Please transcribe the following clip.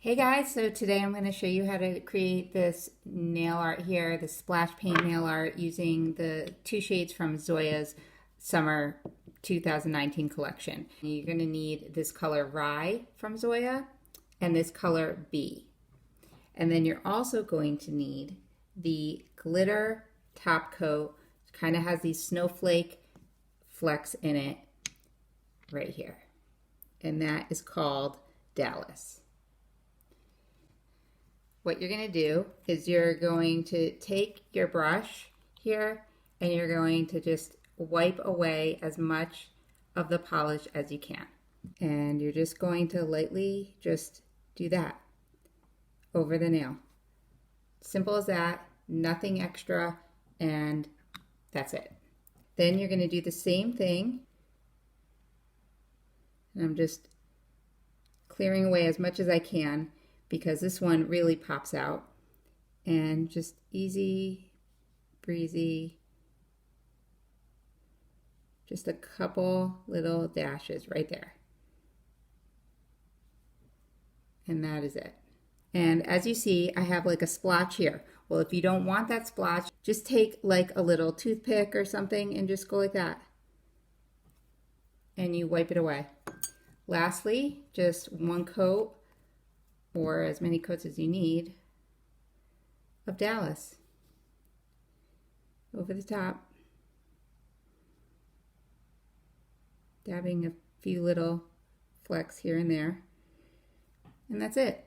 Hey guys, so today I'm going to show you how to create this nail art here, the splash paint nail art using the two shades from Zoya's Summer 2019 collection. You're going to need this color Rye from Zoya and this color Bee. And then you're also going to need the glitter top coat. It kind of has these snowflake flecks in it right here. And that is called Dallas. What you're going to do is you're going to take your brush here and you're going to just wipe away as much of the polish as you can. And you're just going to lightly just do that over the nail. Simple as that, nothing extra, and that's it. Then you're going to do the same thing. And I'm just clearing away as much as I can, because this one really pops out. And just easy breezy, just a couple little dashes right there. And that is it. And as you see, I have like a splotch here. Well, if you don't want that splotch, just take like a little toothpick or something and just go like that. And you wipe it away. Lastly, just one coat, or as many coats as you need, of Dallas over the top, dabbing a few little flecks here and there, and that's it.